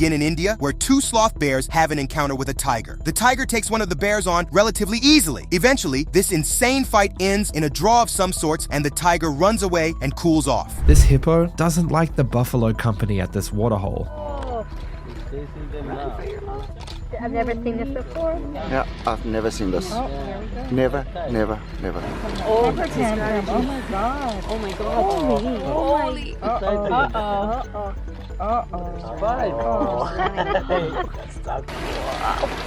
begin in India, where two sloth bears have an encounter with a tiger. The tiger takes one of the bears on relatively easily. Eventually, this insane fight ends in a draw of some sorts, and the tiger runs away and cools off. This hippo doesn't like the buffalo company at this waterhole. I've never seen this before. Yeah, I've never seen this. Oh, there we go. Never, never, never. Oh, oh my god. Oh my god. Holy. Uh-oh.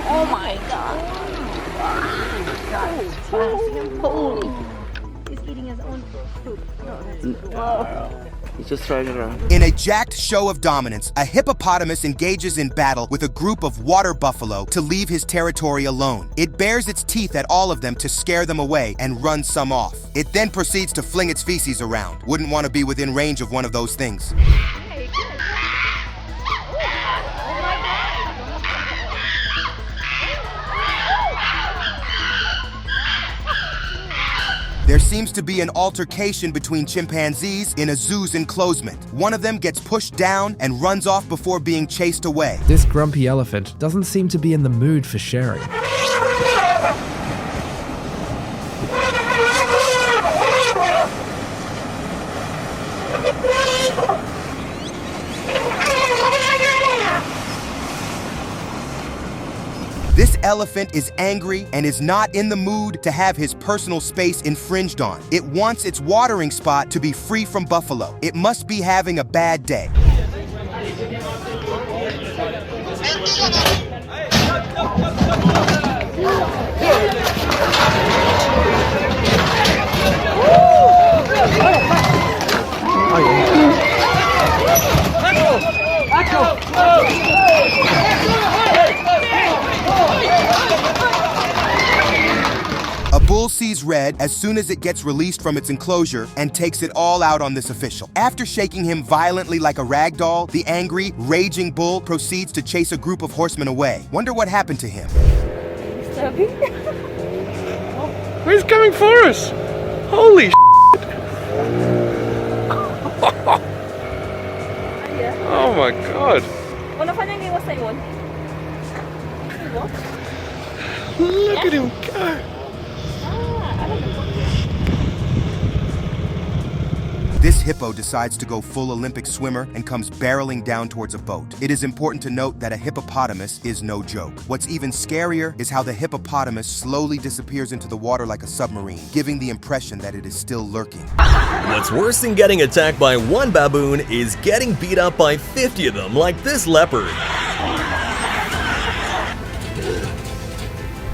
Oh my god. Holy. He's eating his own food. He's just throwing it around. In a jacked show of dominance, a hippopotamus engages in battle with a group of water buffalo to leave his territory alone. It bares its teeth at all of them to scare them away and run some off. It then proceeds to fling its feces around. Wouldn't want to be within range of one of those things. There seems to be an altercation between chimpanzees in a zoo's enclosement. One of them gets pushed down and runs off before being chased away. This grumpy elephant doesn't seem to be in the mood for sharing. This elephant is angry and is not in the mood to have his personal space infringed on. It wants its watering spot to be free from buffalo. It must be having a bad day. A bull sees red as soon as it gets released from its enclosure and takes it all out on this official. After shaking him violently like a rag doll, the angry, raging bull proceeds to chase a group of horsemen away. Wonder what happened to him. He's coming for us! Holy Oh my god! Look at him go! This hippo decides to go full Olympic swimmer and comes barreling down towards a boat. It is important to note that a hippopotamus is no joke. What's even scarier is how the hippopotamus slowly disappears into the water like a submarine, giving the impression that it is still lurking. What's worse than getting attacked by one baboon is getting beat up by 50 of them like this leopard.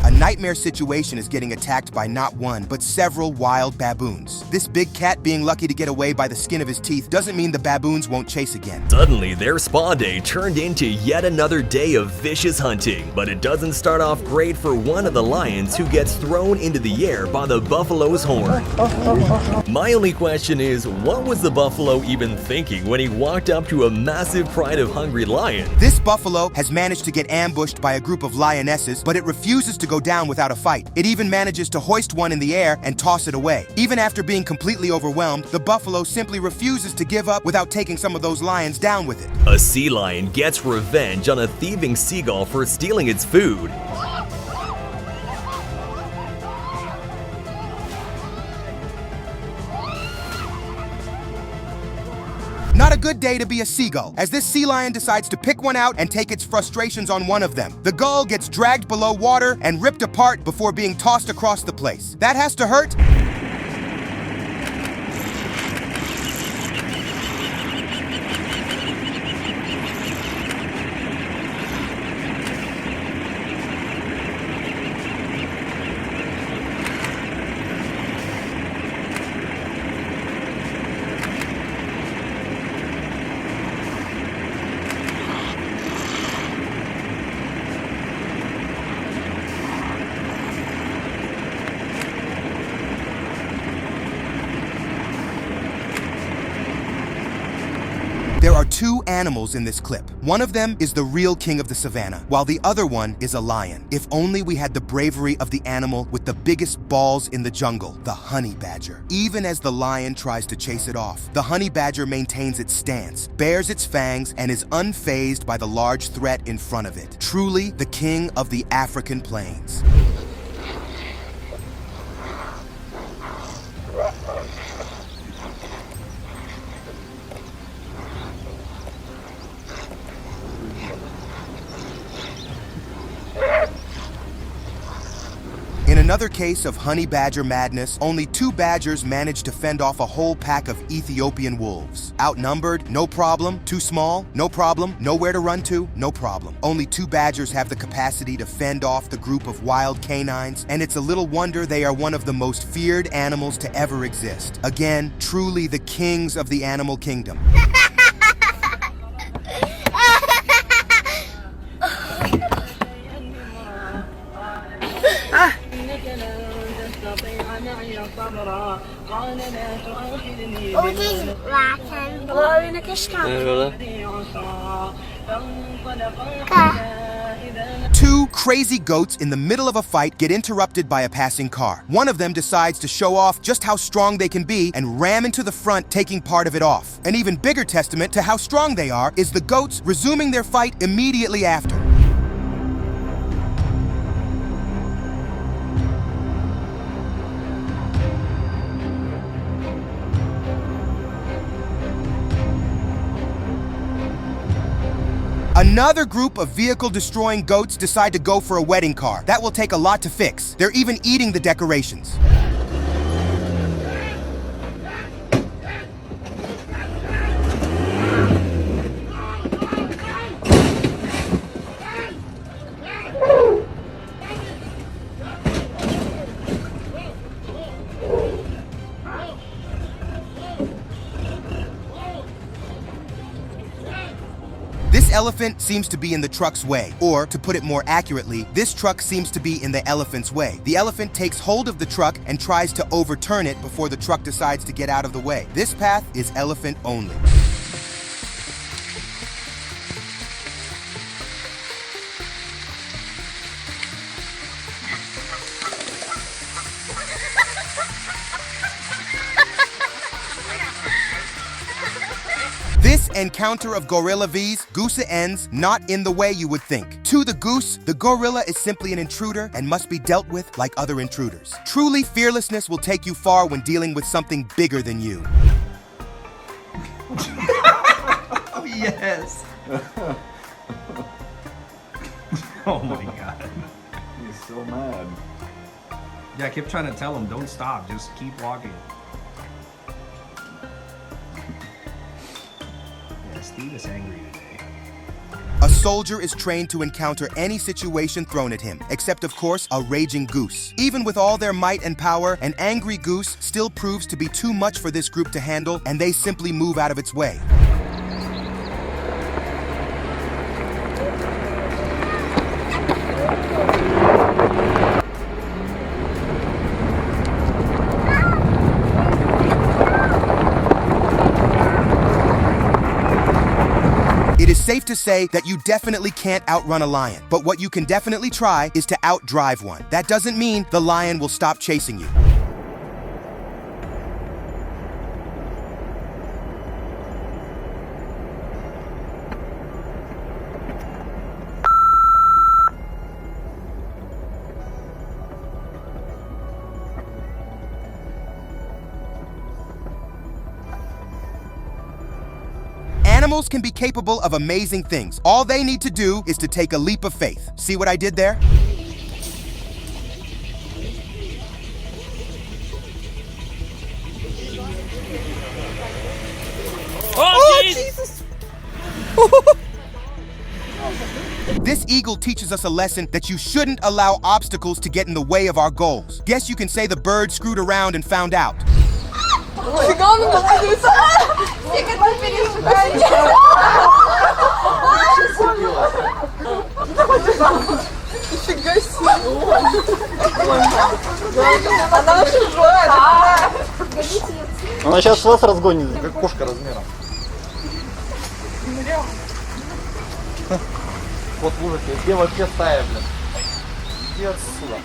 A nightmare situation is getting attacked by not one, but several wild baboons. This big cat being lucky to get away by the skin of his teeth doesn't mean the baboons won't chase again. Suddenly, their spa day turned into yet another day of vicious hunting, but it doesn't start off great for one of the lions who gets thrown into the air by the buffalo's horn. My only question is, what was the buffalo even thinking when he walked up to a massive pride of hungry lion? This buffalo has managed to get ambushed by a group of lionesses, but it refuses to go down without a fight. It even manages to hoist one in the air and toss it away. Even after being completely overwhelmed, the buffalo simply refuses to give up without taking some of those lions down with it. A sea lion gets revenge on a thieving seagull for stealing its food. Not a good day to be a seagull, as this sea lion decides to pick one out and take its frustrations on one of them. The gull gets dragged below water and ripped apart before being tossed across the place. That has to hurt. There are two animals in this clip. One of them is the real king of the savannah, while the other one is a lion. If only we had the bravery of the animal with the biggest balls in the jungle, the honey badger. Even as the lion tries to chase it off, the honey badger maintains its stance, bares its fangs, and is unfazed by the large threat in front of it. Truly the king of the African plains. In another case of honey badger madness, only two badgers managed to fend off a whole pack of Ethiopian wolves. Outnumbered? No problem. Too small? No problem. Nowhere to run to? No problem. Only two badgers have the capacity to fend off the group of wild canines, and it's a little wonder they are one of the most feared animals to ever exist. Again, truly the kings of the animal kingdom. Two crazy goats in the middle of a fight get interrupted by a passing car. One of them decides to show off just how strong they can be and ram into the front, taking part of it off. An even bigger testament to how strong they are is the goats resuming their fight immediately after. Another group of vehicle-destroying goats decide to go for a wedding car. That will take a lot to fix. They're even eating the decorations. This elephant seems to be in the truck's way, or to put it more accurately, this truck seems to be in the elephant's way. The elephant takes hold of the truck and tries to overturn it before the truck decides to get out of the way. This path is elephant only. This encounter of gorilla V's, goose ends not in the way you would think. To the goose, the gorilla is simply an intruder and must be dealt with like other intruders. Truly, fearlessness will take you far when dealing with something bigger than you. Oh, yes. Oh my God. He's so mad. Yeah, I kept trying to tell him, don't stop, just keep walking. Yeah, Steve is angry today. A soldier is trained to encounter any situation thrown at him, except of course, a raging goose. Even with all their might and power, an angry goose still proves to be too much for this group to handle, and they simply move out of its way. It is safe to say that you definitely can't outrun a lion, but what you can definitely try is to outdrive one. That doesn't mean the lion will stop chasing you. Animals can be capable of amazing things. All they need to do is to take a leap of faith. See what I did there? Oh, Jesus! This eagle teaches us a lesson that you shouldn't allow obstacles to get in the way of our goals. Guess you can say the bird screwed around and found out. Она сейчас вас разгонит, как кошка размером. Вот слушайте, где вообще стая, блин? Иди отсюда.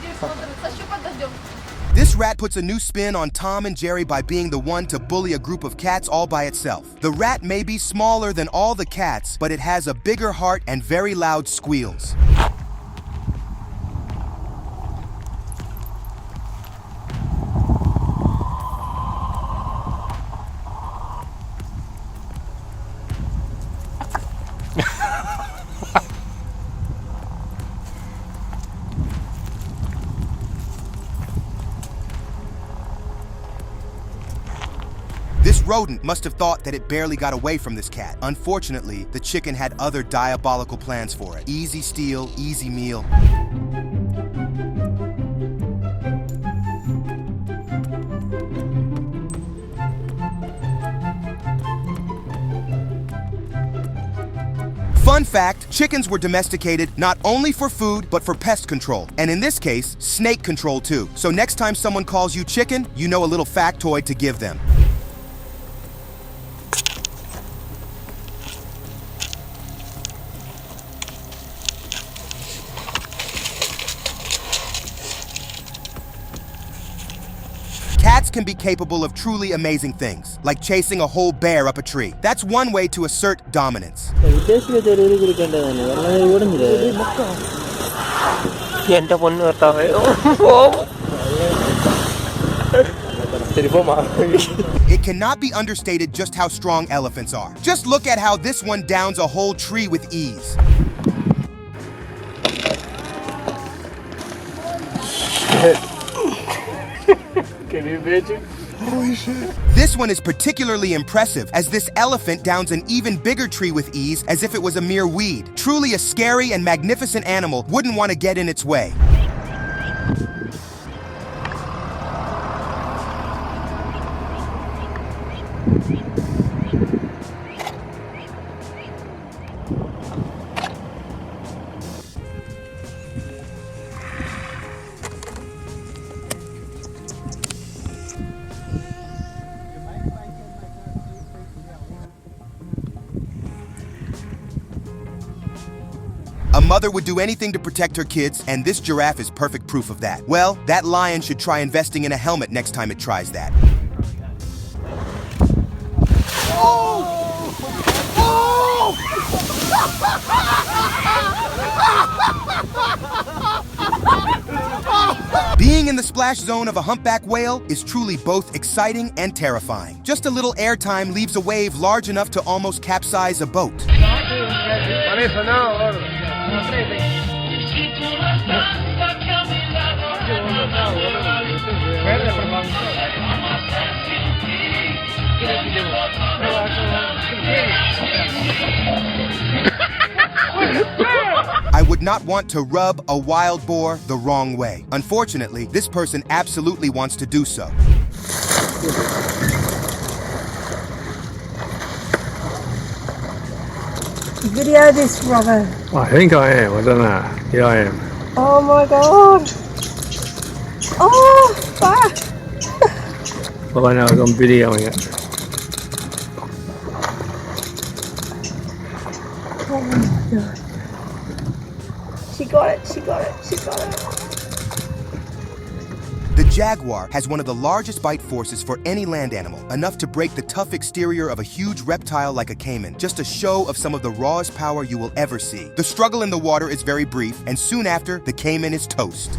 This rat puts a new spin on Tom and Jerry by being the one to bully a group of cats all by itself. The rat may be smaller than all the cats, but it has a bigger heart and very loud squeals. This rodent must have thought that it barely got away from this cat. Unfortunately, the chicken had other diabolical plans for it. Easy steal, easy meal. Fun fact, chickens were domesticated not only for food, but for pest control. And in this case, snake control too. So next time someone calls you chicken, you know a little factoid to give them. Cats can be capable of truly amazing things, like chasing a whole bear up a tree. That's one way to assert dominance. It cannot be understated just how strong elephants are. Just look at how this one downs a whole tree with ease. Can you imagine? Holy shit. This one is particularly impressive, as this elephant downs an even bigger tree with ease as if it was a mere weed. Truly a scary and magnificent animal wouldn't want to get in its way. A mother would do anything to protect her kids, and this giraffe is perfect proof of that. Well, that lion should try investing in a helmet next time it tries that. Being in the splash zone of a humpback whale is truly both exciting and terrifying. Just a little airtime leaves a wave large enough to almost capsize a boat. I would not want to rub a wild boar the wrong way. Unfortunately, this person absolutely wants to do so. Video this, Robert. I think I am. I don't know. Yeah, I am. Oh my god. Oh, fuck. Well, I know I'm videoing it. Oh my god. She got it, she got it, she got it. The jaguar has one of the largest bite forces for any land animal, enough to break the tough exterior of a huge reptile like a caiman. Just a show of some of the rawest power you will ever see. The struggle in the water is very brief, and soon after, the caiman is toast.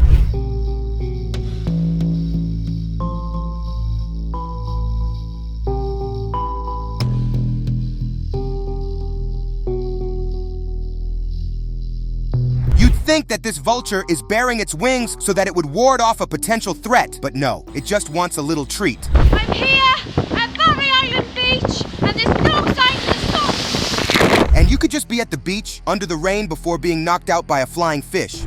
Think that this vulture is baring its wings so that it would ward off a potential threat, but no, it just wants a little treat. I'm here at Barry Island Beach, and there's no sign to stop. And you could just be at the beach under the rain before being knocked out by a flying fish.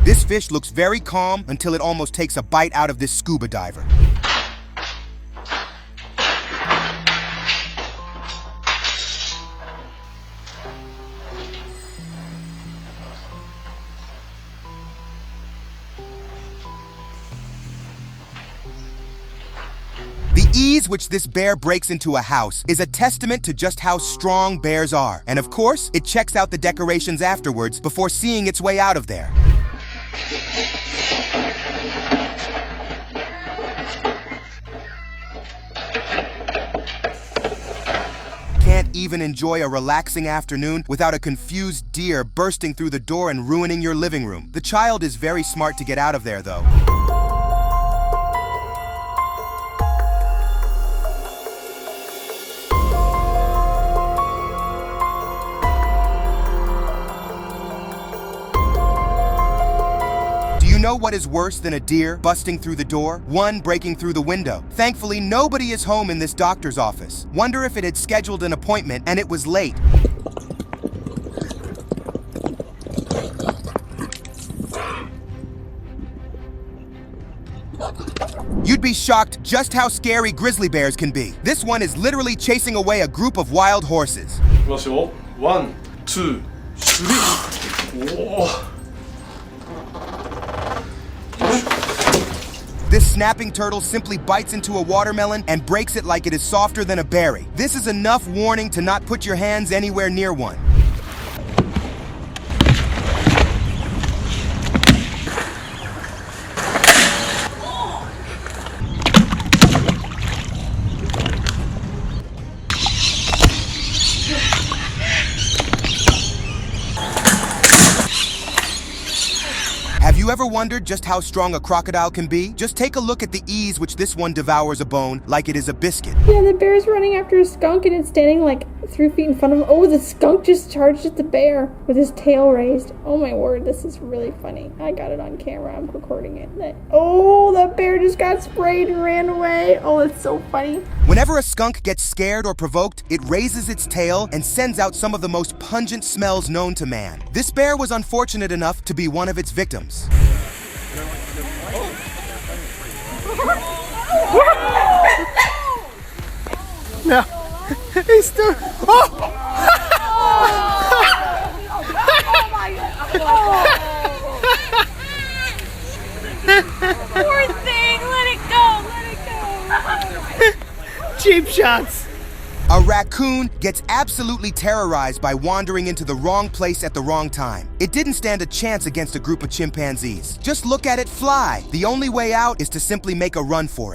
This fish looks very calm until it almost takes a bite out of this scuba diver. ease which this bear breaks into a house is a testament to just how strong bears are. And of course, it checks out the decorations afterwards before seeing its way out of there. Can't even enjoy a relaxing afternoon without a confused deer bursting through the door and ruining your living room. The child is very smart to get out of there, though. Do you know what is worse than a deer busting through the door? One breaking through the window. Thankfully, nobody is home in this doctor's office. Wonder if it had scheduled an appointment and it was late. You'd be shocked just how scary grizzly bears can be. This one is literally chasing away a group of wild horses. いきますよ。1, 2, 3. おー。 This snapping turtle simply bites into a watermelon and breaks it like it is softer than a berry. This is enough warning to not put your hands anywhere near one. Have you ever wondered just how strong a crocodile can be? Just take a look at the ease which this one devours a bone like it is a biscuit. Yeah, the bear's running after a skunk and it's standing like 3 feet in front of him. Oh, the skunk just charged at the bear with his tail raised. Oh my word, this is really funny. I got it on camera. I'm recording it. Oh, the bear just got sprayed and ran away. Oh, that's so funny. Whenever a skunk gets scared or provoked, it raises its tail and sends out some of the most pungent smells known to man. This bear was unfortunate enough to be one of its victims. No, he's still. Oh! Poor thing, let it go, Cheap shots. A raccoon gets absolutely terrorized by wandering into the wrong place at the wrong time. It didn't stand a chance against a group of chimpanzees. Just look at it fly. The only way out is to simply make a run for it.